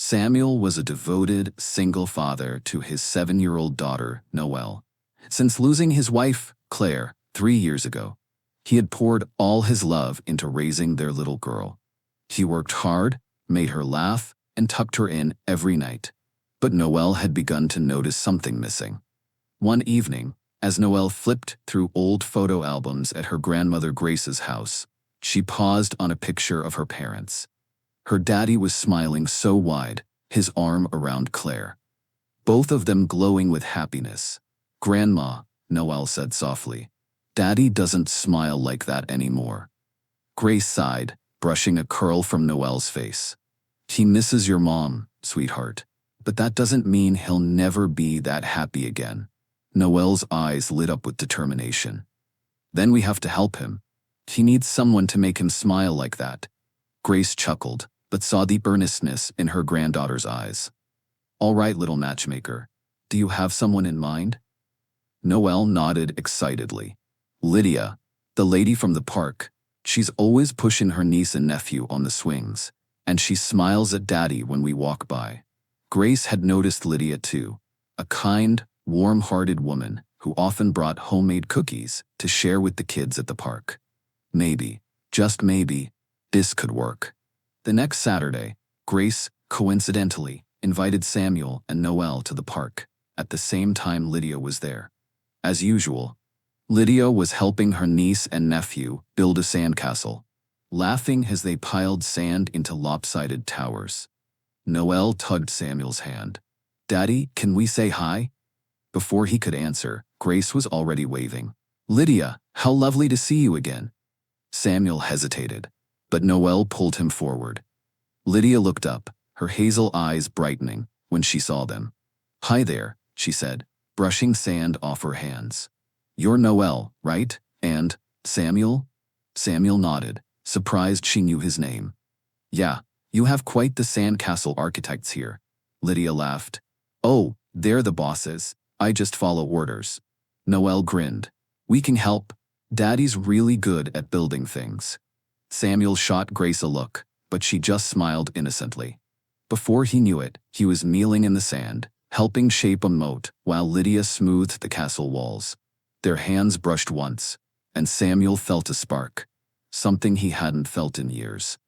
Samuel was a devoted, single father to his 7-year-old daughter, Noel. Since losing his wife, Claire, 3 years ago, he had poured all his love into raising their little girl. He worked hard, made her laugh, and tucked her in every night. But Noel had begun to notice something missing. One evening, as Noel flipped through old photo albums at her grandmother Grace's house, she paused on a picture of her parents. Her daddy was smiling so wide, his arm around Claire. Both of them glowing with happiness. "Grandma," Noel said softly, "Daddy doesn't smile like that anymore." Grace sighed, brushing a curl from Noel's face. "He misses your mom, sweetheart. But that doesn't mean he'll never be that happy again." Noel's eyes lit up with determination. "Then we have to help him. He needs someone to make him smile like that." Grace chuckled, but saw the earnestness in her granddaughter's eyes. "All right, little matchmaker. Do you have someone in mind?" Noel nodded excitedly. "Lydia, the lady from the park. She's always pushing her niece and nephew on the swings, and she smiles at Daddy when we walk by." Grace had noticed Lydia too, a kind, warm-hearted woman who often brought homemade cookies to share with the kids at the park. Maybe, just maybe, this could work. The next Saturday, Grace, coincidentally, invited Samuel and Noel to the park. At the same time Lydia was there. As usual, Lydia was helping her niece and nephew build a sandcastle, laughing as they piled sand into lopsided towers. Noel tugged Samuel's hand. "Daddy, can we say hi?" Before he could answer, Grace was already waving. "Lydia, how lovely to see you again." Samuel hesitated, but Noel pulled him forward. Lydia looked up, her hazel eyes brightening when she saw them. "Hi there," she said, brushing sand off her hands. "You're Noel, right? And Samuel?" Samuel nodded, surprised she knew his name. "Yeah, you have quite the sandcastle architects here." Lydia laughed. "Oh, they're the bosses. I just follow orders." Noel grinned. "We can help. Daddy's really good at building things." Samuel shot Grace a look, but she just smiled innocently. Before he knew it, he was kneeling in the sand, helping shape a moat while Lydia smoothed the castle walls. Their hands brushed once, and Samuel felt a spark, something he hadn't felt in years.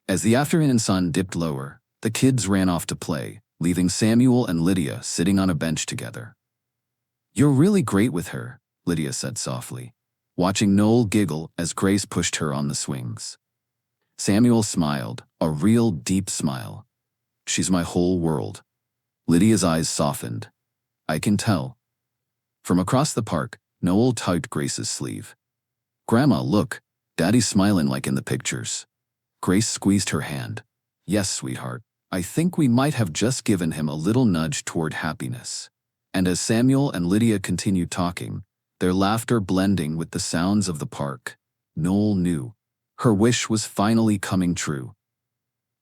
As the afternoon sun dipped lower, the kids ran off to play, leaving Samuel and Lydia sitting on a bench together. "You're really great with her," Lydia said softly, watching Noel giggle as Grace pushed her on the swings. Samuel smiled, a real deep smile. "She's my whole world." Lydia's eyes softened. "I can tell." From across the park, Noel tugged Grace's sleeve. "Grandma, look, Daddy's smiling like in the pictures." Grace squeezed her hand. "Yes, sweetheart. I think we might have just given him a little nudge toward happiness." And as Samuel and Lydia continued talking, their laughter blending with the sounds of the park, Noel knew her wish was finally coming true.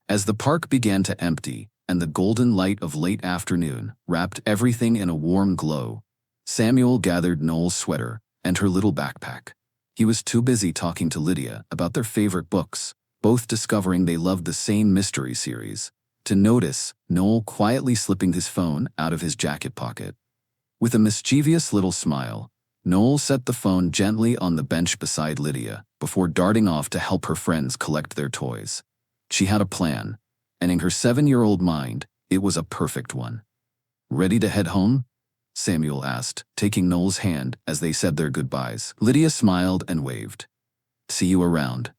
As the park began to empty and the golden light of late afternoon wrapped everything in a warm glow, Samuel gathered Noel's sweater and her little backpack. He was too busy talking to Lydia about their favorite books, both discovering they loved the same mystery series, to notice Noel quietly slipping his phone out of his jacket pocket. With a mischievous little smile, Noel set the phone gently on the bench beside Lydia before darting off to help her friends collect their toys. She had a plan, and in her 7-year-old mind, it was a perfect one. "Ready to head home?" Samuel asked, taking Noel's hand as they said their goodbyes. Lydia smiled and waved. "See you around."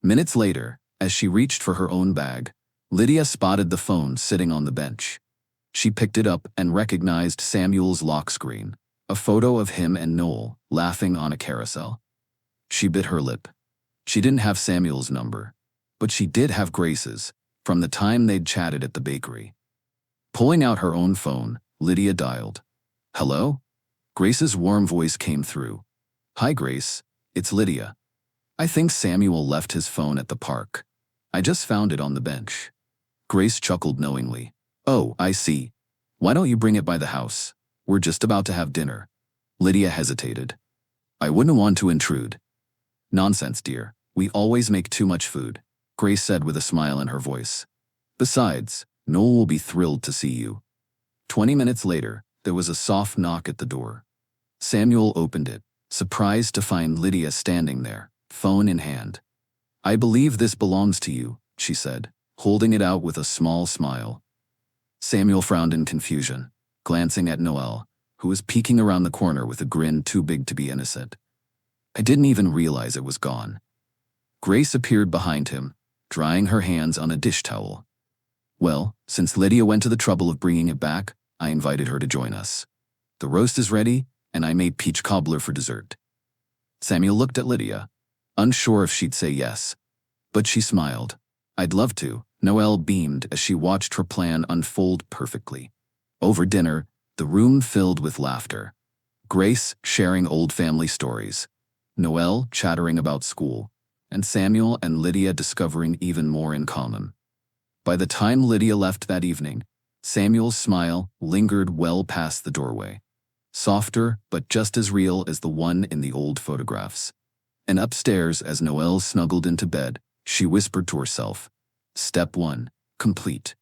Minutes later, as she reached for her own bag, Lydia spotted the phone sitting on the bench. She picked it up and recognized Samuel's lock screen, a photo of him and Noel laughing on a carousel. She bit her lip. She didn't have Samuel's number, but she did have Grace's, from the time they'd chatted at the bakery. Pulling out her own phone, Lydia dialed. "Hello?" Grace's warm voice came through. "Hi, Grace. It's Lydia. I think Samuel left his phone at the park. I just found it on the bench." Grace chuckled knowingly. "Oh, I see. Why don't you bring it by the house? We're just about to have dinner." Lydia hesitated. "I wouldn't want to intrude." "Nonsense, dear. We always make too much food," Grace said with a smile in her voice. "Besides, Noel will be thrilled to see you." 20 minutes later, there was a soft knock at the door. Samuel opened it, surprised to find Lydia standing there, phone in hand. "I believe this belongs to you," she said, holding it out with a small smile. Samuel frowned in confusion, glancing at Noel, who was peeking around the corner with a grin too big to be innocent. "I didn't even realize it was gone." Grace appeared behind him, drying her hands on a dish towel. "Well, since Lydia went to the trouble of bringing it back, I invited her to join us. The roast is ready, and I made peach cobbler for dessert." Samuel looked at Lydia, unsure if she'd say yes. But she smiled. "I'd love to." Noel beamed as she watched her plan unfold perfectly. Over dinner, the room filled with laughter. Grace sharing old family stories, Noel chattering about school, and Samuel and Lydia discovering even more in common. By the time Lydia left that evening, Samuel's smile lingered well past the doorway, softer but just as real as the one in the old photographs. And upstairs, as Noel snuggled into bed, she whispered to herself, "Step 1, complete."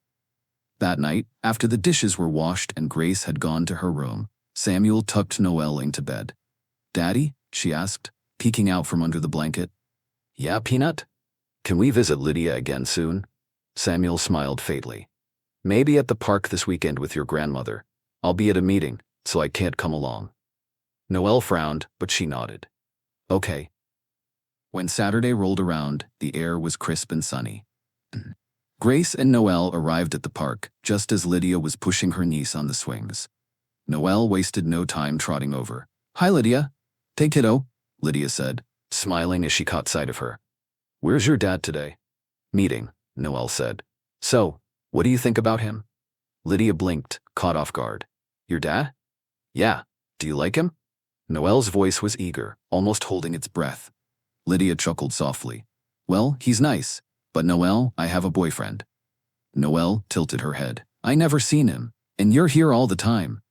That night, after the dishes were washed and Grace had gone to her room, Samuel tucked Noel into bed. "Daddy?" she asked, peeking out from under the blanket. "Yeah, Peanut? Can we visit Lydia again soon?" Samuel smiled faintly. "Maybe at the park this weekend with your grandmother. I'll be at a meeting, so I can't come along." Noel frowned, but she nodded. "Okay." When Saturday rolled around, the air was crisp and sunny. Grace and Noel arrived at the park just as Lydia was pushing her niece on the swings. Noel wasted no time trotting over. "Hi, Lydia." "Hey, kiddo," Lydia said, smiling as she caught sight of her. "Where's your dad today?" "Meeting," Noel said. "So, what do you think about him?" Lydia blinked, caught off guard. "Your dad?" "Yeah. Do you like him?" Noel's voice was eager, almost holding its breath. Lydia chuckled softly. "Well, he's nice. But Noel, I have a boyfriend." Noel tilted her head. "I never seen him, and you're here all the time."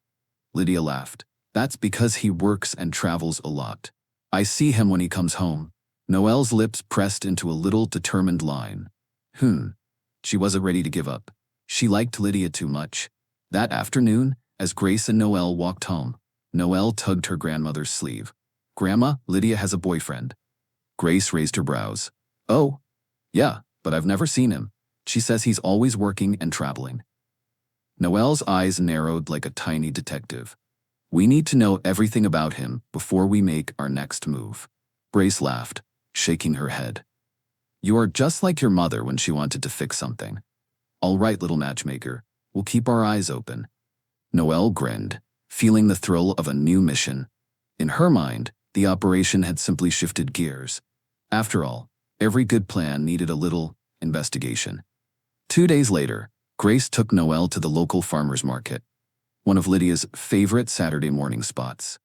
Lydia laughed. "That's because he works and travels a lot. I see him when he comes home." Noel's lips pressed into a little determined line. She wasn't ready to give up. She liked Lydia too much. That afternoon, as Grace and Noel walked home, Noel tugged her grandmother's sleeve. "Grandma, Lydia has a boyfriend." Grace raised her brows. "Oh, yeah, but I've never seen him. She says he's always working and traveling." Noel's eyes narrowed like a tiny detective. "We need to know everything about him before we make our next move." Grace laughed, shaking her head. "You are just like your mother when she wanted to fix something." "All right, little matchmaker, we'll keep our eyes open." Noel grinned, feeling the thrill of a new mission. In her mind, the operation had simply shifted gears. After all, every good plan needed a little investigation. 2 days later, Grace took Noel to the local farmer's market, one of Lydia's favorite Saturday morning spots.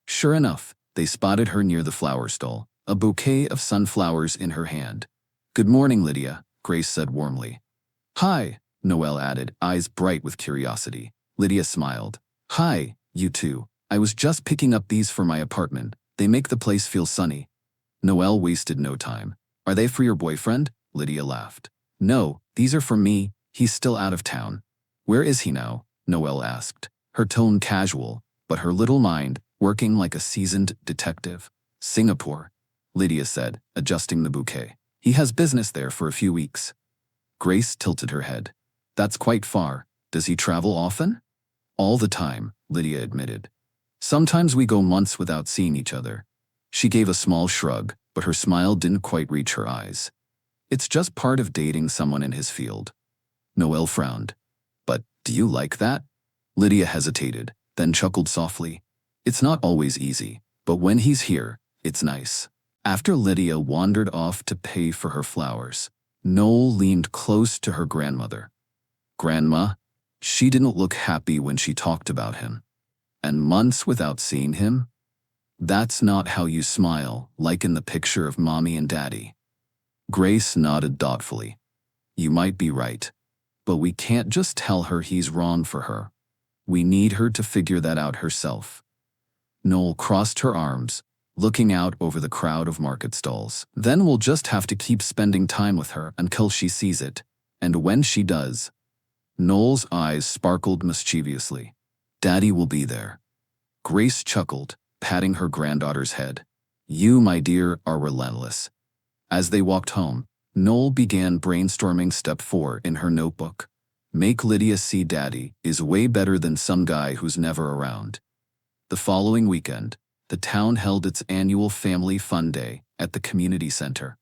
Sure enough, they spotted her near the flower stall, a bouquet of sunflowers in her hand. "Good morning, Lydia," Grace said warmly. "Hi," Noel added, eyes bright with curiosity. Lydia smiled. "Hi, you two. I was just picking up these for my apartment. They make the place feel sunny." Noel wasted no time. "Are they for your boyfriend?" Lydia laughed. "No, these are for me. He's still out of town." "Where is he now?" Noel asked, her tone casual, but her little mind working like a seasoned detective. "Singapore," Lydia said, adjusting the bouquet. "He has business there for a few weeks." Grace tilted her head. "That's quite far. Does he travel often?" "All the time," Lydia admitted. "Sometimes we go months without seeing each other." She gave a small shrug, but her smile didn't quite reach her eyes. "It's just part of dating someone in his field." Noel frowned. "But do you like that?" Lydia hesitated, then chuckled softly. "It's not always easy, but when he's here, it's nice." After Lydia wandered off to pay for her flowers, Noel leaned close to her grandmother. "Grandma," she didn't look happy when she talked about him. "And months without seeing him? That's not how you smile, like in the picture of Mommy and Daddy." Grace nodded thoughtfully. "You might be right, but we can't just tell her he's wrong for her. We need her to figure that out herself." Noel crossed her arms, looking out over the crowd of market stalls. "Then we'll just have to keep spending time with her until she sees it. And when she does..." Noel's eyes sparkled mischievously. Daddy will be there. Grace chuckled, patting her granddaughter's head. You, my dear, are relentless. As they walked home, Noel began brainstorming step 4 in her notebook. Make Lydia see Daddy is way better than some guy who's never around. The following weekend, the town held its annual Family Fun Day at the community center.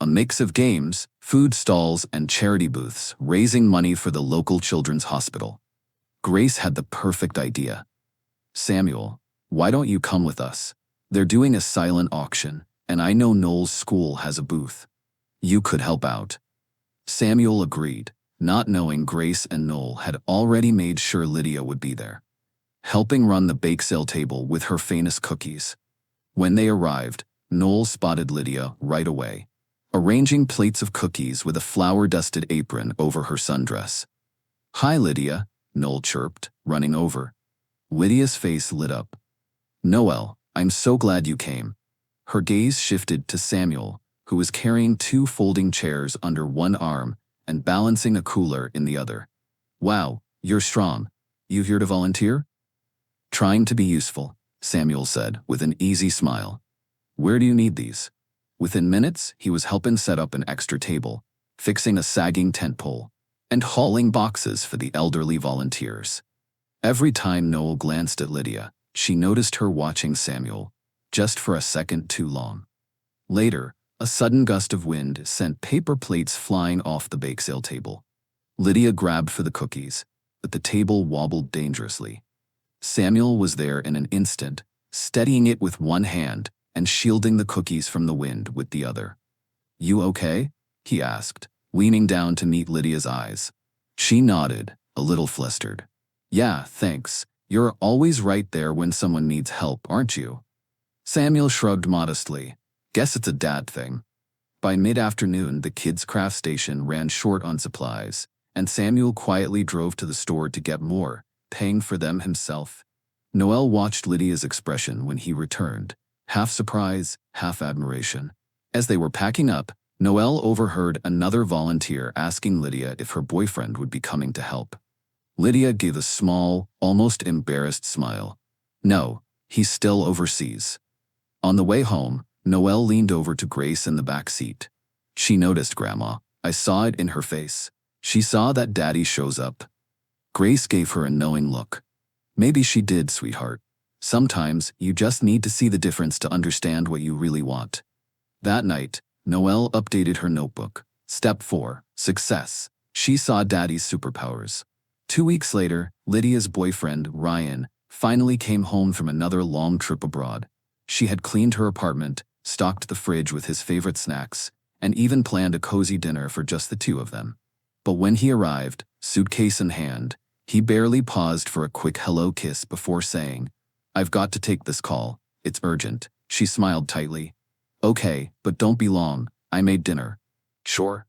A mix of games, food stalls, and charity booths, raising money for the local children's hospital. Grace had the perfect idea. Samuel, why don't you come with us? They're doing a silent auction, and I know Noel's school has a booth. You could help out. Samuel agreed, not knowing Grace and Noel had already made sure Lydia would be there, helping run the bake sale table with her famous cookies. When they arrived, Noel spotted Lydia right away, arranging plates of cookies with a flour-dusted apron over her sundress. Hi, Lydia, Noel chirped, running over. Lydia's face lit up. Noel, I'm so glad you came. Her gaze shifted to Samuel, who was carrying 2 folding chairs under one arm and balancing a cooler in the other. Wow, you're strong. You here to volunteer? Trying to be useful, Samuel said with an easy smile. Where do you need these? Within minutes, he was helping set up an extra table, fixing a sagging tent pole, and hauling boxes for the elderly volunteers. Every time Noel glanced at Lydia, she noticed her watching Samuel, just for a second too long. Later, a sudden gust of wind sent paper plates flying off the bake sale table. Lydia grabbed for the cookies, but the table wobbled dangerously. Samuel was there in an instant, steadying it with one hand and shielding the cookies from the wind with the other. You okay? He asked, leaning down to meet Lydia's eyes. She nodded, a little flustered. Yeah, thanks. You're always right there when someone needs help, aren't you? Samuel shrugged modestly. Guess it's a dad thing. By mid-afternoon, the kids' craft station ran short on supplies, and Samuel quietly drove to the store to get more, paying for them himself. Noel watched Lydia's expression when he returned, half surprise, half admiration. As they were packing up, Noel overheard another volunteer asking Lydia if her boyfriend would be coming to help. Lydia gave a small, almost embarrassed smile. No, he's still overseas. On the way home, Noel leaned over to Grace in the back seat. She noticed, Grandma. I saw it in her face. She saw that Daddy shows up. Grace gave her a knowing look. Maybe she did, sweetheart. Sometimes you just need to see the difference to understand what you really want. That night, Noel updated her notebook. Step 4, success. She saw Daddy's superpowers. 2 weeks later, Lydia's boyfriend, Ryan, finally came home from another long trip abroad. She had cleaned her apartment, stocked the fridge with his favorite snacks, and even planned a cozy dinner for just the 2 of them. But when he arrived, suitcase in hand, he barely paused for a quick hello kiss before saying, I've got to take this call. It's urgent. She smiled tightly. Okay, but don't be long. I made dinner. Sure,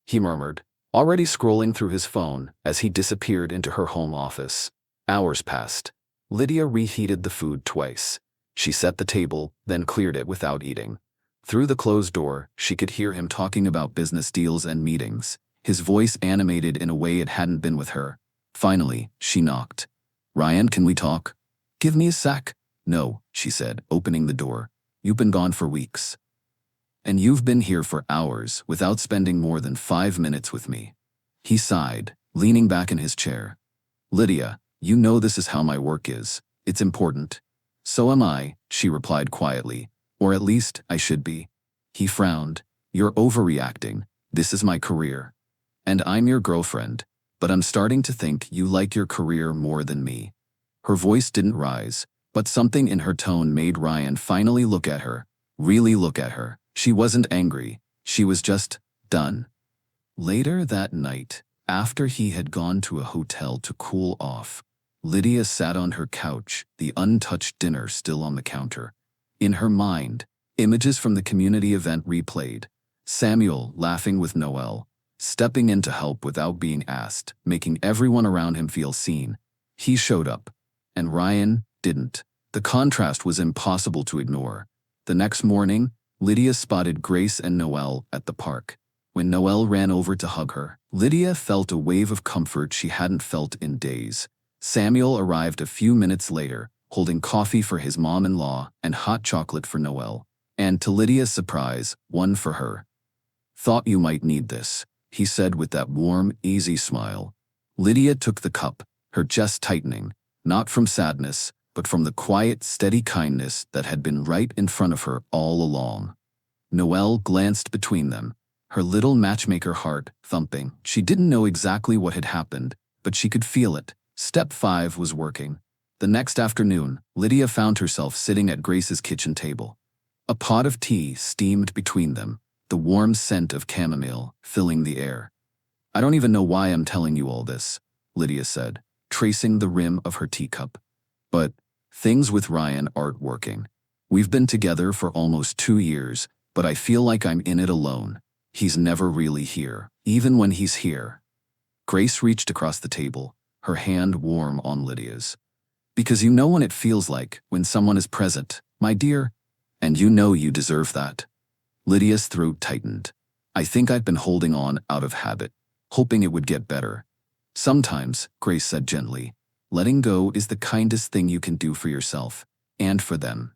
he murmured, already scrolling through his phone as he disappeared into her home office. Hours passed. Lydia reheated the food twice. She set the table, then cleared it without eating. Through the closed door, she could hear him talking about business deals and meetings, his voice animated in a way it hadn't been with her. Finally, she knocked. Ryan, can we talk? Give me a sec. No, she said, opening the door. You've been gone for weeks. And you've been here for hours without spending more than 5 minutes with me. He sighed, leaning back in his chair. Lydia, you know this is how my work is. It's important. So am I, she replied quietly. Or at least, I should be. He frowned. You're overreacting. This is my career. And I'm your girlfriend. But I'm starting to think you like your career more than me. Her voice didn't rise, but something in her tone made Ryan finally look at her. Really look at her. She wasn't angry. She was just done. Later that night, after he had gone to a hotel to cool off, Lydia sat on her couch, the untouched dinner still on the counter. In her mind, images from the community event replayed. Samuel laughing with Noel, stepping in to help without being asked, making everyone around him feel seen. He showed up, and Ryan didn't. The contrast was impossible to ignore. The next morning, Lydia spotted Grace and Noel at the park. When Noel ran over to hug her, Lydia felt a wave of comfort she hadn't felt in days. Samuel arrived a few minutes later, holding coffee for his mom-in-law and hot chocolate for Noel, and to Lydia's surprise, one for her. "Thought you might need this," he said with that warm, easy smile. Lydia took the cup, her chest tightening, not from sadness, but from the quiet, steady kindness that had been right in front of her all along. Noel glanced between them, her little matchmaker heart thumping. She didn't know exactly what had happened, but she could feel it. Step 5 was working. The next afternoon, Lydia found herself sitting at Grace's kitchen table. A pot of tea steamed between them, the warm scent of chamomile filling the air. "I don't even know why I'm telling you all this," Lydia said, tracing the rim of her teacup. "But things with Ryan aren't working. We've been together for almost 2 years, but I feel like I'm in it alone. He's never really here, even when he's here." Grace reached across the table, her hand warm on Lydia's. "Because you know what it feels like when someone is present, my dear, and you know you deserve that." Lydia's throat tightened. "I think I've been holding on out of habit, hoping it would get better." "Sometimes," Grace said gently, "letting go is the kindest thing you can do for yourself and for them."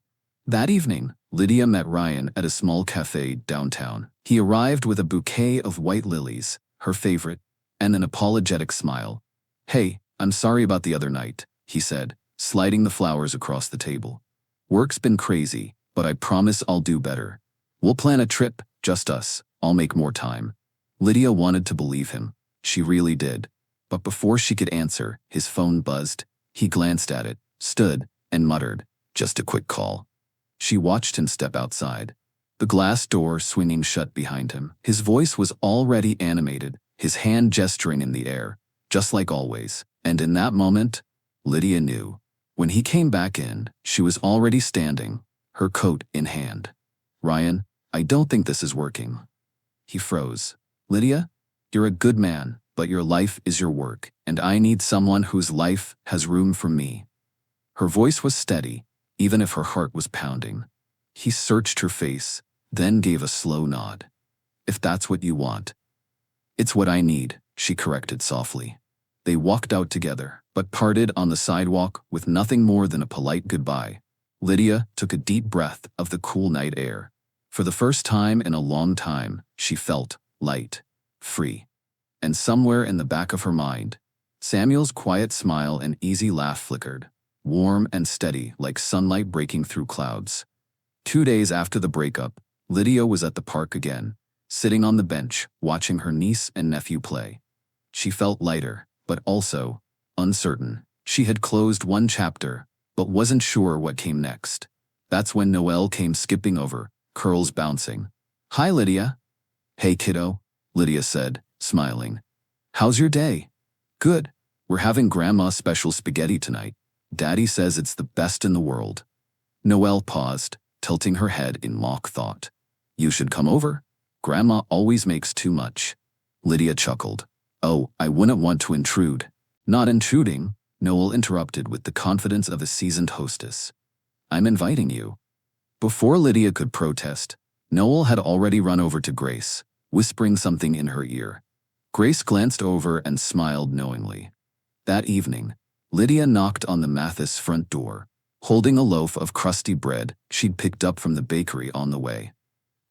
That evening, Lydia met Ryan at a small cafe downtown. He arrived with a bouquet of white lilies, her favorite, and an apologetic smile. "Hey, I'm sorry about the other night," he said, sliding the flowers across the table. "Work's been crazy, but I promise I'll do better. We'll plan a trip, just us. I'll make more time." Lydia wanted to believe him. She really did. But before she could answer, his phone buzzed. He glanced at it, stood, and muttered, "Just a quick call." She watched him step outside, the glass door swinging shut behind him. His voice was already animated, his hand gesturing in the air, just like always. And in that moment, Lydia knew. When he came back in, she was already standing, her coat in hand. "Ryan, I don't think this is working." He froze. "Lydia, you're a good man, but your life is your work, and I need someone whose life has room for me." Her voice was steady, even if her heart was pounding. He searched her face, then gave a slow nod. "If that's what you want." "It's what I need," she corrected softly. They walked out together, but parted on the sidewalk with nothing more than a polite goodbye. Lydia took a deep breath of the cool night air. For the first time in a long time, she felt light, free. And somewhere in the back of her mind, Samuel's quiet smile and easy laugh flickered, warm and steady like sunlight breaking through clouds. 2 days after the breakup, Lydia was at the park again, sitting on the bench, watching her niece and nephew play. She felt lighter, but also uncertain. She had closed one chapter, but wasn't sure what came next. That's when Noel came skipping over, curls bouncing. "Hi, Lydia." "Hey, kiddo," Lydia said, smiling. "How's your day?" "Good. We're having Grandma's special spaghetti tonight. Daddy says it's the best in the world." Noel paused, tilting her head in mock thought. "You should come over. Grandma always makes too much." Lydia chuckled. "Oh, I wouldn't want to intrude." "Not intruding," Noel interrupted with the confidence of a seasoned hostess. "I'm inviting you." Before Lydia could protest, Noel had already run over to Grace, whispering something in her ear. Grace glanced over and smiled knowingly. That evening, Lydia knocked on the Mathis front door, holding a loaf of crusty bread she'd picked up from the bakery on the way.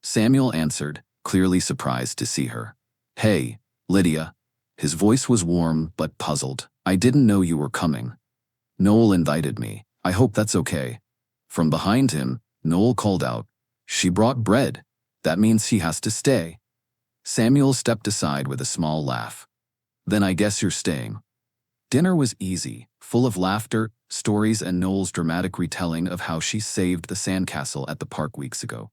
Samuel answered, clearly surprised to see her. "Hey, Lydia." His voice was warm but puzzled. "I didn't know you were coming." "Noel invited me. I hope that's okay." From behind him, Noel called out, "She brought bread. That means she has to stay." Samuel stepped aside with a small laugh. "Then I guess you're staying." Dinner was easy, full of laughter, stories, and Noel's dramatic retelling of how she saved the sandcastle at the park weeks ago.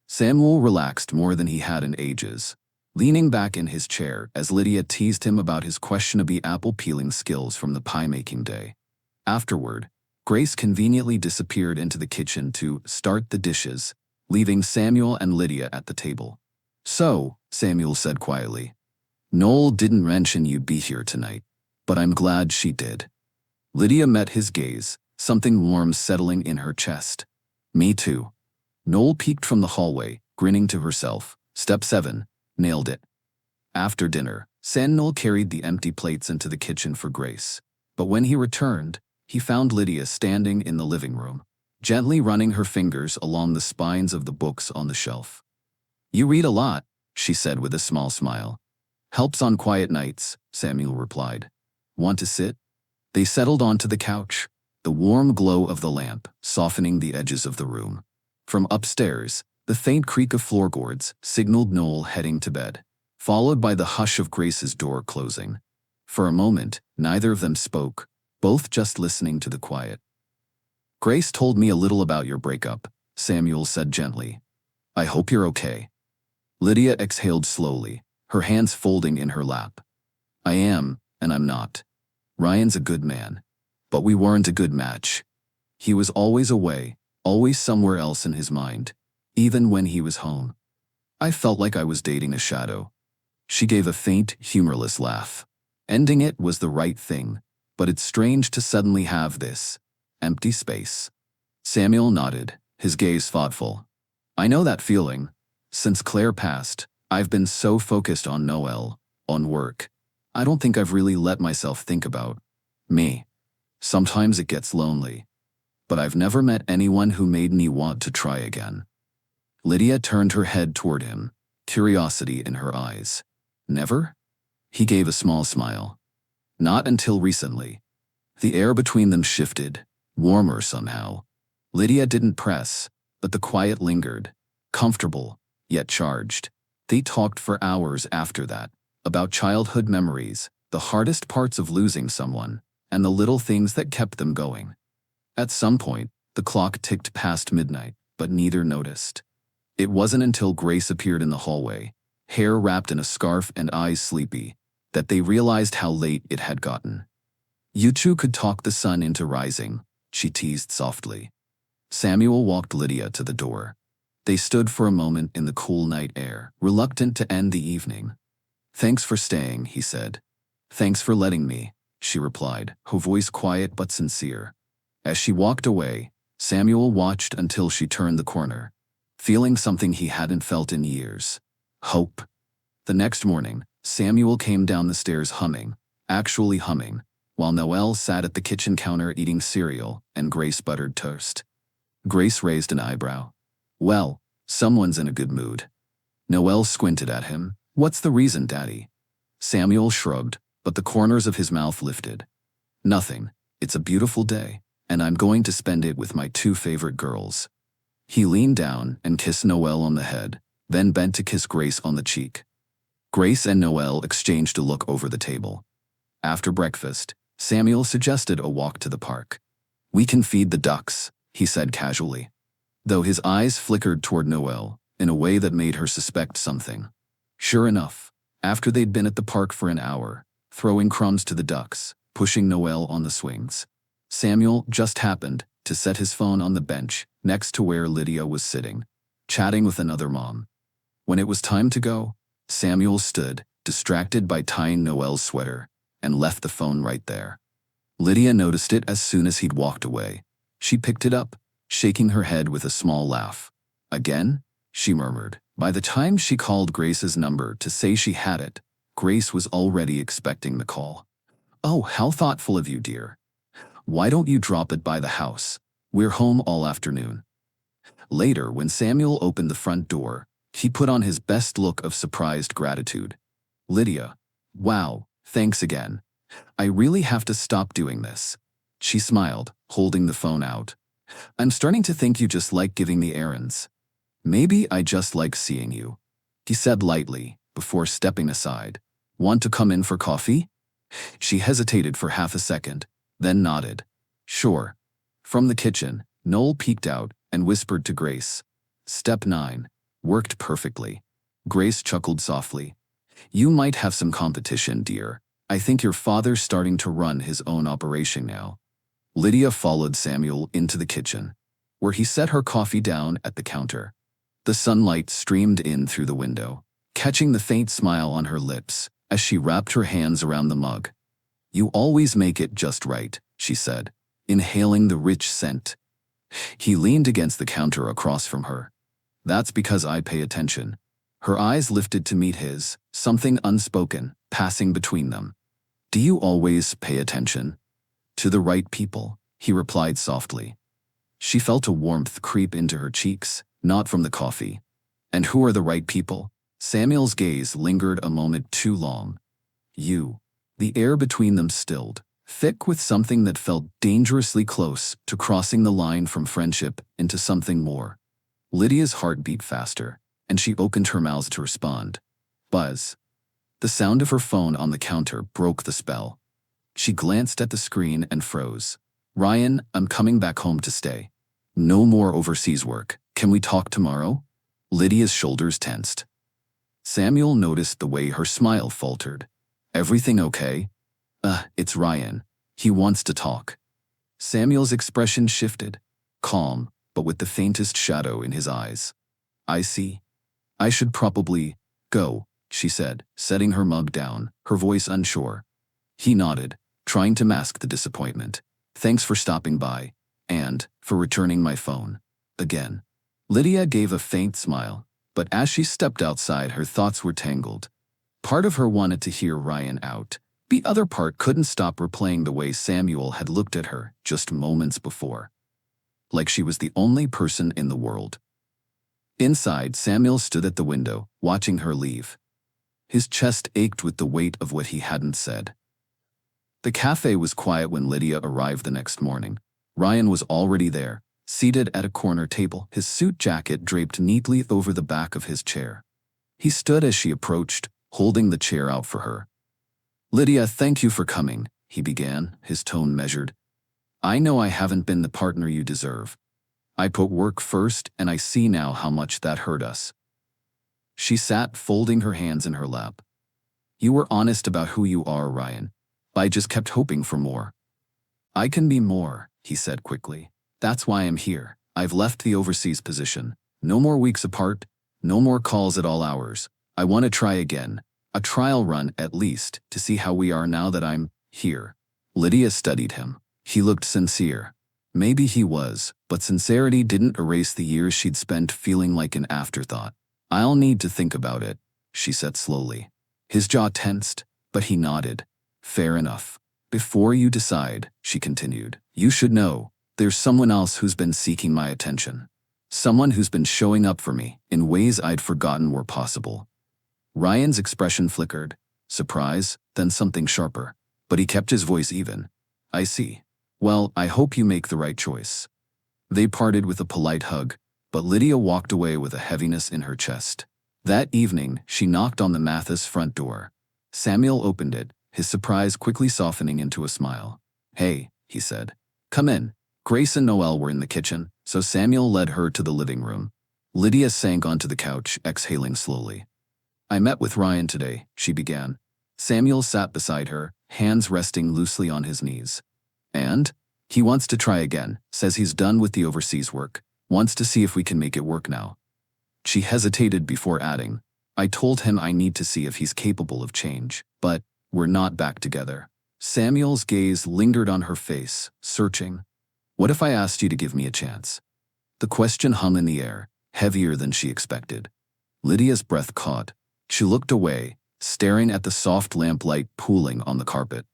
Samuel relaxed more than he had in ages, leaning back in his chair as Lydia teased him about his questionable apple-peeling skills from the pie-making day. Afterward, Grace conveniently disappeared into the kitchen to start the dishes, leaving Samuel and Lydia at the table. "So," Samuel said quietly, "Noel didn't mention you'd be here tonight, but I'm glad she did." Lydia met his gaze, something warm settling in her chest. "Me too." Noel peeked from the hallway, grinning to herself. Step 7. Nailed it. After dinner, Samuel carried the empty plates into the kitchen for Grace. But when he returned, he found Lydia standing in the living room, gently running her fingers along the spines of the books on the shelf. "You read a lot," she said with a small smile. "Helps on quiet nights," Samuel replied. "Want to sit?" They settled onto the couch, the warm glow of the lamp softening the edges of the room. From upstairs, the faint creak of floorboards signaled Noel heading to bed, followed by the hush of Grace's door closing. For a moment, neither of them spoke, both just listening to the quiet. "Grace told me a little about your breakup," Samuel said gently. "I hope you're okay." Lydia exhaled slowly, her hands folding in her lap. "I am, and I'm not. Ryan's a good man, but we weren't a good match. He was always away, always somewhere else in his mind, even when he was home. I felt like I was dating a shadow." She gave a faint, humorless laugh. Ending it was the right thing, but it's strange to suddenly have this empty space. Samuel nodded, his gaze thoughtful. "I know that feeling. Since Claire passed, I've been so focused on Noel, on work. I don't think I've really let myself think about me. Sometimes it gets lonely. But I've never met anyone who made me want to try again." Lydia turned her head toward him, curiosity in her eyes. "Never?" He gave a small smile. "Not until recently." The air between them shifted, warmer somehow. Lydia didn't press, but the quiet lingered, comfortable, yet charged. They talked for hours after that, about childhood memories, the hardest parts of losing someone, and the little things that kept them going. At some point, the clock ticked past midnight, but neither noticed. It wasn't until Grace appeared in the hallway, hair wrapped in a scarf and eyes sleepy, that they realized how late it had gotten. "You two could talk the sun into rising," she teased softly. Samuel walked Lydia to the door. They stood for a moment in the cool night air, reluctant to end the evening. "Thanks for staying," he said. "Thanks for letting me," she replied, her voice quiet but sincere. As she walked away, Samuel watched until she turned the corner, feeling something he hadn't felt in years: hope. The next morning, Samuel came down the stairs humming, actually humming, while Noel sat at the kitchen counter eating cereal and Grace buttered toast. Grace raised an eyebrow. "Well, someone's in a good mood." Noel squinted at him. "What's the reason, Daddy?" Samuel shrugged, but the corners of his mouth lifted. "Nothing. It's a beautiful day, and I'm going to spend it with my two favorite girls." He leaned down and kissed Noel on the head, then bent to kiss Grace on the cheek. Grace and Noel exchanged a look over the table. After breakfast, Samuel suggested a walk to the park. "We can feed the ducks," he said casually, though his eyes flickered toward Noel in a way that made her suspect something. Sure enough, after they'd been at the park for an hour, throwing crumbs to the ducks, pushing Noel on the swings, Samuel just happened to set his phone on the bench next to where Lydia was sitting, chatting with another mom. When it was time to go, Samuel stood, distracted by tying Noel's sweater, and left the phone right there. Lydia noticed it as soon as he'd walked away. She picked it up, shaking her head with a small laugh. "Again?" she murmured. By the time she called Grace's number to say she had it, Grace was already expecting the call. "Oh, how thoughtful of you, dear. Why don't you drop it by the house? We're home all afternoon." Later, when Samuel opened the front door, he put on his best look of surprised gratitude. "Lydia, wow, thanks again. I really have to stop doing this." She smiled, holding the phone out. "I'm starting to think you just like giving me errands." "Maybe I just like seeing you," he said lightly, before stepping aside. "Want to come in for coffee?" She hesitated for half a second, then nodded. "Sure." From the kitchen, Noel peeked out and whispered to Grace. "Step 9. Worked perfectly." Grace chuckled softly. "You might have some competition, dear. I think your father's starting to run his own operation now." Lydia followed Samuel into the kitchen, where he set her coffee down at the counter. The sunlight streamed in through the window, catching the faint smile on her lips as she wrapped her hands around the mug. "You always make it just right," she said, inhaling the rich scent. He leaned against the counter across from her. "That's because I pay attention." Her eyes lifted to meet his, something unspoken, passing between them. "Do you always pay attention?" "To the right people," he replied softly. She felt a warmth creep into her cheeks, not from the coffee. "And who are the right people?" Samuel's gaze lingered a moment too long. "You." The air between them stilled, thick with something that felt dangerously close to crossing the line from friendship into something more. Lydia's heart beat faster, and she opened her mouth to respond. Buzz. The sound of her phone on the counter broke the spell. She glanced at the screen and froze. "Ryan, I'm coming back home to stay. No more overseas work. Can we talk tomorrow?" Lydia's shoulders tensed. Samuel noticed the way her smile faltered. "Everything okay?" It's Ryan. He wants to talk." Samuel's expression shifted, calm, but with the faintest shadow in his eyes. "I see. I should probably go," she said, setting her mug down, her voice unsure. He nodded, trying to mask the disappointment. "Thanks for stopping by, and for returning my phone. Again." Lydia gave a faint smile, but as she stepped outside, her thoughts were tangled. Part of her wanted to hear Ryan out. The other part couldn't stop replaying the way Samuel had looked at her just moments before. Like she was the only person in the world. Inside, Samuel stood at the window, watching her leave. His chest ached with the weight of what he hadn't said. The cafe was quiet when Lydia arrived the next morning. Ryan was already there, seated at a corner table, his suit jacket draped neatly over the back of his chair. He stood as she approached, holding the chair out for her. "Lydia, thank you for coming," he began, his tone measured. "I know I haven't been the partner you deserve. I put work first, and I see now how much that hurt us." She sat, folding her hands in her lap. "You were honest about who you are, Ryan. I just kept hoping for more." "I can be more," he said quickly. "That's why I'm here. I've left the overseas position. No more weeks apart, no more calls at all hours. I want to try again. A trial run at least, to see how we are now that I'm here." Lydia studied him. He looked sincere. Maybe he was, but sincerity didn't erase the years she'd spent feeling like an afterthought. "I'll need to think about it," she said slowly. His jaw tensed, but he nodded. "Fair enough. Before you decide," she continued, "you should know, there's someone else who's been seeking my attention. Someone who's been showing up for me in ways I'd forgotten were possible." Ryan's expression flickered, surprise, then something sharper, but he kept his voice even. "I see. Well, I hope you make the right choice." They parted with a polite hug, but Lydia walked away with a heaviness in her chest. That evening, she knocked on the Mathis front door. Samuel opened it, his surprise quickly softening into a smile. "Hey," he said. "Come in." Grace and Noel were in the kitchen, so Samuel led her to the living room. Lydia sank onto the couch, exhaling slowly. "I met with Ryan today," she began. Samuel sat beside her, hands resting loosely on his knees. "And? He wants to try again, says he's done with the overseas work, wants to see if we can make it work now." She hesitated before adding, "I told him I need to see if he's capable of change, but we're not back together." Samuel's gaze lingered on her face, searching. "What if I asked you to give me a chance?" The question hung in the air, heavier than she expected. Lydia's breath caught. She looked away, staring at the soft lamplight pooling on the carpet.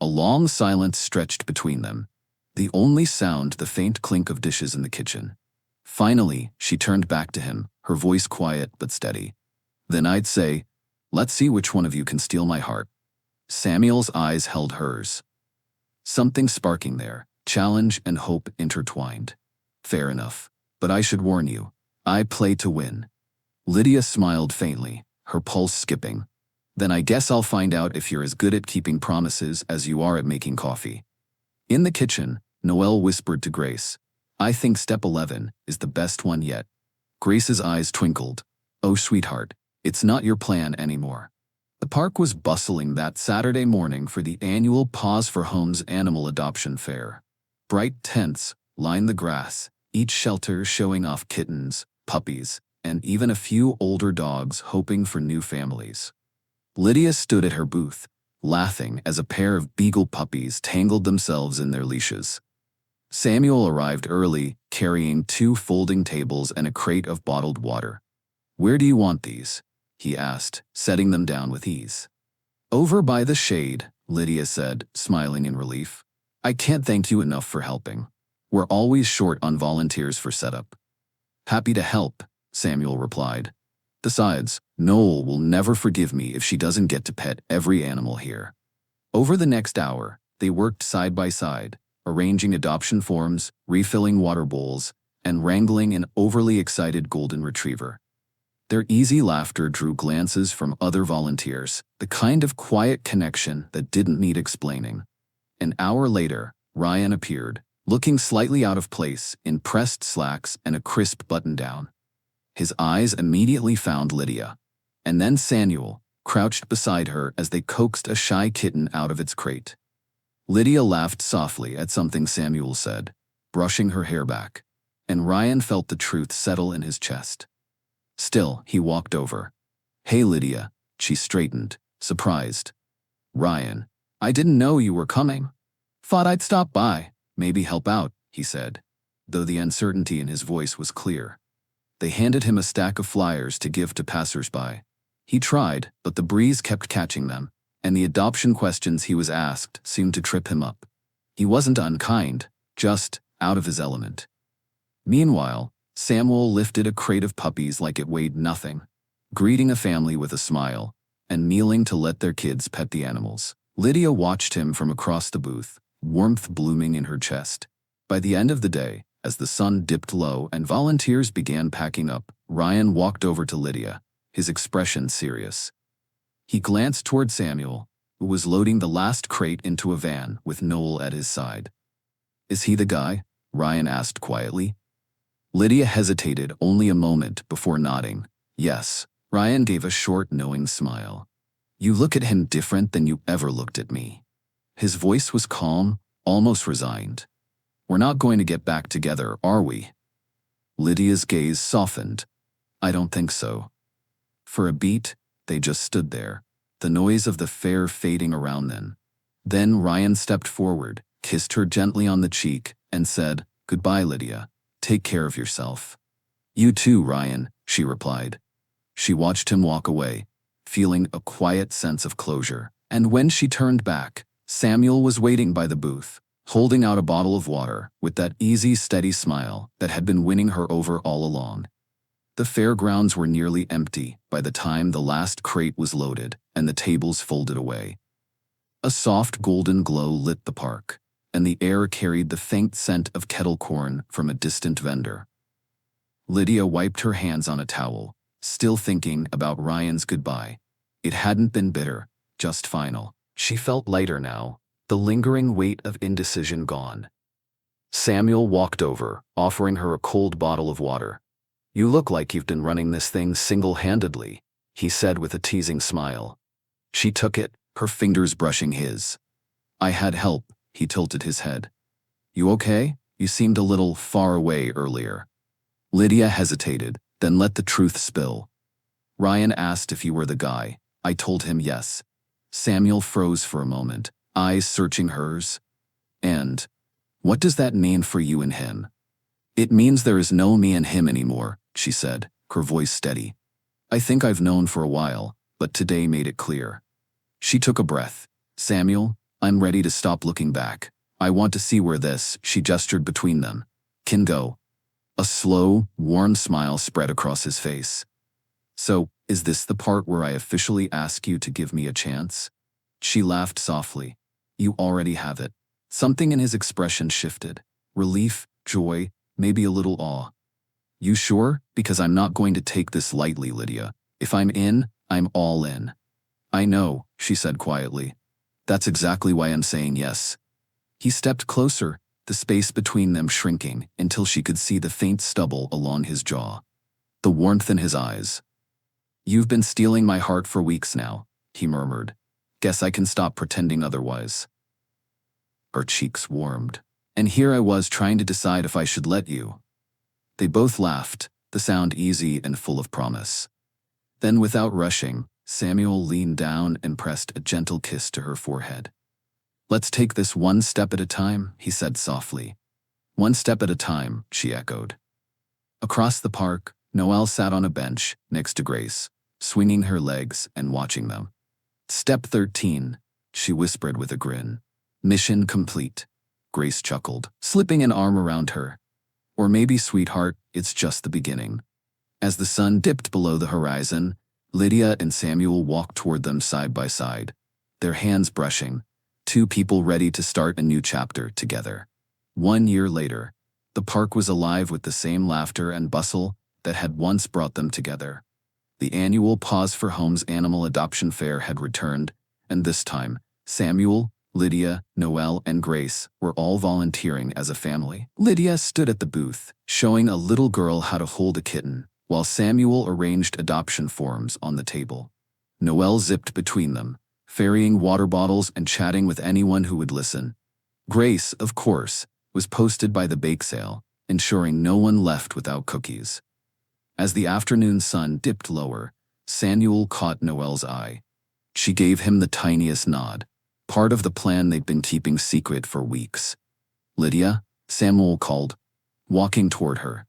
A long silence stretched between them, the only sound the faint clink of dishes in the kitchen. Finally, she turned back to him, her voice quiet but steady. "Then I'd say, let's see which one of you can steal my heart." Samuel's eyes held hers. Something sparking there, challenge and hope intertwined. "Fair enough, but I should warn you, I play to win." Lydia smiled faintly, her pulse skipping. "Then I guess I'll find out if you're as good at keeping promises as you are at making coffee." In the kitchen, Noel whispered to Grace, "I think step 11 is the best one yet." Grace's eyes twinkled. "Oh, sweetheart, it's not your plan anymore." The park was bustling that Saturday morning for the annual Paws for Homes animal adoption fair. Bright tents lined the grass, each shelter showing off kittens, puppies, and even a few older dogs hoping for new families. Lydia stood at her booth, laughing as a pair of beagle puppies tangled themselves in their leashes. Samuel arrived early, carrying 2 folding tables and a crate of bottled water. "Where do you want these?" he asked, setting them down with ease. Over by the shade, Lydia said, smiling in relief. I can't thank you enough for helping. We're always short on volunteers for setup. Happy to help, Samuel replied. Besides, Noel will never forgive me if she doesn't get to pet every animal here. Over the next hour, they worked side by side, arranging adoption forms, refilling water bowls, and wrangling an overly excited golden retriever. Their easy laughter drew glances from other volunteers, the kind of quiet connection that didn't need explaining. An hour later, Ryan appeared, looking slightly out of place in pressed slacks and a crisp button-down. His eyes immediately found Lydia, and then Samuel, crouched beside her as they coaxed a shy kitten out of its crate. Lydia laughed softly at something Samuel said, brushing her hair back, and Ryan felt the truth settle in his chest. Still, he walked over. Hey Lydia, she straightened, surprised. Ryan, I didn't know you were coming. Thought I'd stop by, maybe help out, he said, though the uncertainty in his voice was clear. They handed him a stack of flyers to give to passersby. He tried, but the breeze kept catching them, and the adoption questions he was asked seemed to trip him up. He wasn't unkind, just out of his element. Meanwhile, Samuel lifted a crate of puppies like it weighed nothing, greeting a family with a smile, and kneeling to let their kids pet the animals. Lydia watched him from across the booth, warmth blooming in her chest. By the end of the day, as the sun dipped low and volunteers began packing up, Ryan walked over to Lydia, his expression serious. He glanced toward Samuel, who was loading the last crate into a van with Noel at his side. Is he the guy? Ryan asked quietly. Lydia hesitated only a moment before nodding. Yes. Ryan gave a short, knowing smile. You look at him different than you ever looked at me. His voice was calm, almost resigned. We're not going to get back together, are we? Lydia's gaze softened. I don't think so. For a beat, they just stood there, the noise of the fair fading around them. Then Ryan stepped forward, kissed her gently on the cheek, and said, Goodbye, Lydia. Take care of yourself. You too, Ryan, she replied. She watched him walk away, feeling a quiet sense of closure. And when she turned back, Samuel was waiting by the booth, holding out a bottle of water with that easy, steady smile that had been winning her over all along. The fairgrounds were nearly empty by the time the last crate was loaded and the tables folded away. A soft golden glow lit the park, and the air carried the faint scent of kettle corn from a distant vendor. Lydia wiped her hands on a towel, still thinking about Ryan's goodbye. It hadn't been bitter, just final. She felt lighter now, the lingering weight of indecision gone. Samuel walked over, offering her a cold bottle of water. You look like you've been running this thing single-handedly, he said with a teasing smile. She took it, her fingers brushing his. I had help. He tilted his head. You okay? You seemed a little far away earlier. Lydia hesitated, then let the truth spill. Ryan asked if you were the guy. I told him yes. Samuel froze for a moment, eyes searching hers. And, what does that mean for you and him? It means there is no me and him anymore, she said, her voice steady. I think I've known for a while, but today made it clear. She took a breath. Samuel, I'm ready to stop looking back. I want to see where this, she gestured between them, can go. A slow, warm smile spread across his face. So, is this the part where I officially ask you to give me a chance? She laughed softly. You already have it. Something in his expression shifted. Relief, joy, maybe a little awe. You sure? Because I'm not going to take this lightly, Lydia. If I'm in, I'm all in. I know, she said quietly. That's exactly why I'm saying yes. He stepped closer, the space between them shrinking until she could see the faint stubble along his jaw. The warmth in his eyes. You've been stealing my heart for weeks now, he murmured. Guess I can stop pretending otherwise. Her cheeks warmed. And here I was trying to decide if I should let you. They both laughed, the sound easy and full of promise. Then without rushing, Samuel leaned down and pressed a gentle kiss to her forehead. Let's take this one step at a time, he said softly. One step at a time, she echoed. Across the park, Noel sat on a bench next to Grace, swinging her legs and watching them. Step 13, she whispered with a grin. Mission complete. Grace chuckled, slipping an arm around her. Or maybe, sweetheart, it's just the beginning. As the sun dipped below the horizon, Lydia and Samuel walked toward them side by side, their hands brushing, two people ready to start a new chapter together. 1 year later, the park was alive with the same laughter and bustle that had once brought them together. The annual Pause for Homes animal adoption fair had returned, and this time, Samuel, Lydia, Noel, and Grace were all volunteering as a family. Lydia stood at the booth, showing a little girl how to hold a kitten, while Samuel arranged adoption forms on the table. Noel zipped between them, ferrying water bottles and chatting with anyone who would listen. Grace, of course, was posted by the bake sale, ensuring no one left without cookies. As the afternoon sun dipped lower, Samuel caught Noel's eye. She gave him the tiniest nod, part of the plan they'd been keeping secret for weeks. Lydia, Samuel called, walking toward her.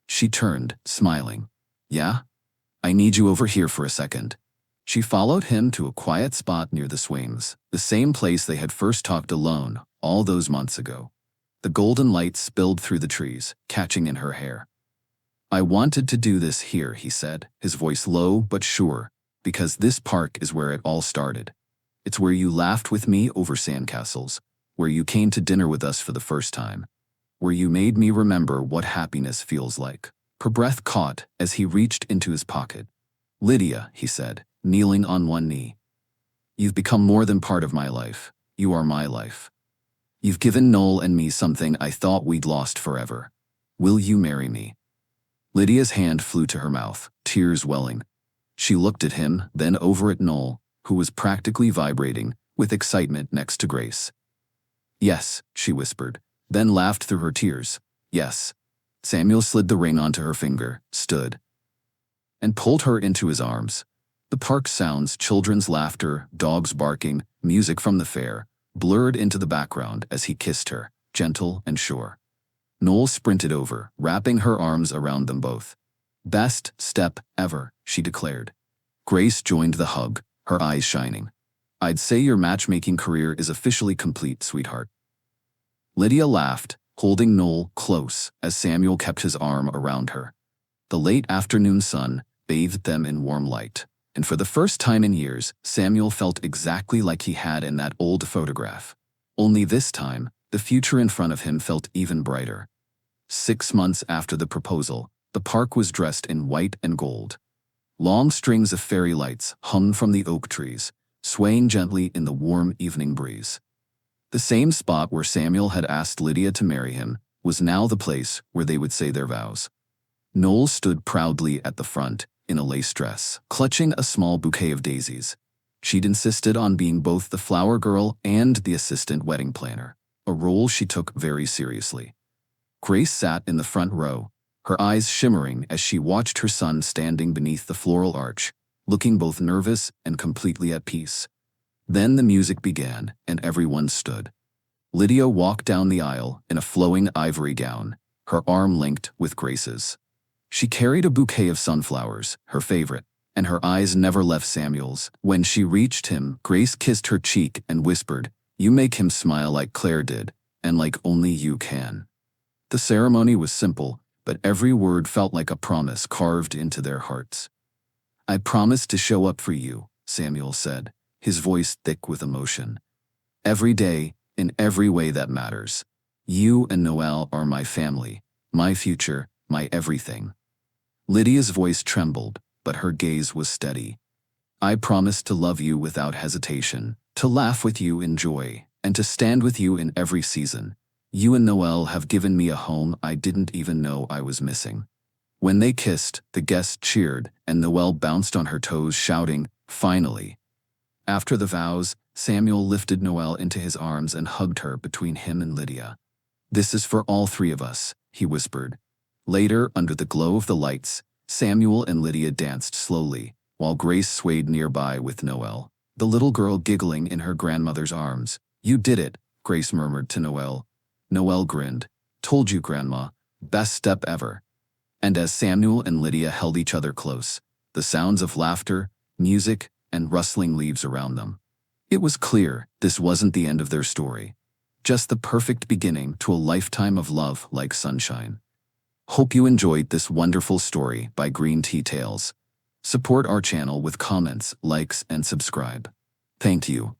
She turned, smiling. Yeah? I need you over here for a second. She followed him to a quiet spot near the swings, the same place they had first talked alone all those months ago. The golden light spilled through the trees, catching in her hair. I wanted to do this here, he said, his voice low but sure, because this park is where it all started. It's where you laughed with me over sandcastles, where you came to dinner with us for the first time, where you made me remember what happiness feels like. Her breath caught as he reached into his pocket. Lydia, he said, kneeling on one knee. You've become more than part of my life. You are my life. You've given Noel and me something I thought we'd lost forever. Will you marry me? Lydia's hand flew to her mouth, tears welling. She looked at him, then over at Noel, who was practically vibrating with excitement next to Grace. Yes, she whispered, then laughed through her tears. Yes. Samuel slid the ring onto her finger, stood, and pulled her into his arms. The park sounds, children's laughter, dogs barking, music from the fair, blurred into the background as he kissed her, gentle and sure. Noel sprinted over, wrapping her arms around them both. Best step ever, she declared. Grace joined the hug, her eyes shining. I'd say your matchmaking career is officially complete, sweetheart. Lydia laughed, holding Noel close as Samuel kept his arm around her. The late afternoon sun bathed them in warm light, and for the first time in years, Samuel felt exactly like he had in that old photograph. Only this time, the future in front of him felt even brighter. 6 months after the proposal, the park was dressed in white and gold. Long strings of fairy lights hung from the oak trees, swaying gently in the warm evening breeze. The same spot where Samuel had asked Lydia to marry him was now the place where they would say their vows. Noel stood proudly at the front, in a lace dress, clutching a small bouquet of daisies. She'd insisted on being both the flower girl and the assistant wedding planner, a role she took very seriously. Grace sat in the front row, her eyes shimmering as she watched her son standing beneath the floral arch, looking both nervous and completely at peace. Then the music began, and everyone stood. Lydia walked down the aisle in a flowing ivory gown, her arm linked with Grace's. She carried a bouquet of sunflowers, her favorite, and her eyes never left Samuel's. When she reached him, Grace kissed her cheek and whispered, "You make him smile like Claire did, and like only you can." The ceremony was simple, but every word felt like a promise carved into their hearts. "I promise to show up for you," Samuel said, his voice thick with emotion. "Every day, in every way that matters. You and Noel are my family, my future, my everything." Lydia's voice trembled, but her gaze was steady. "I promise to love you without hesitation, to laugh with you in joy, and to stand with you in every season. You and Noel have given me a home I didn't even know I was missing." When they kissed, the guests cheered, and Noel bounced on her toes, shouting, "Finally." After the vows, Samuel lifted Noel into his arms and hugged her between him and Lydia. "This is for all three of us," he whispered. Later, under the glow of the lights, Samuel and Lydia danced slowly, while Grace swayed nearby with Noel, the little girl giggling in her grandmother's arms. "You did it," Grace murmured to Noel. Noel grinned. "Told you, Grandma. Best step ever." And as Samuel and Lydia held each other close, the sounds of laughter, music, and rustling leaves around them. It was clear this wasn't the end of their story, just the perfect beginning to a lifetime of love like sunshine. Hope you enjoyed this wonderful story by Green Tea Tales. Support our channel with comments, likes, and subscribe. Thank you.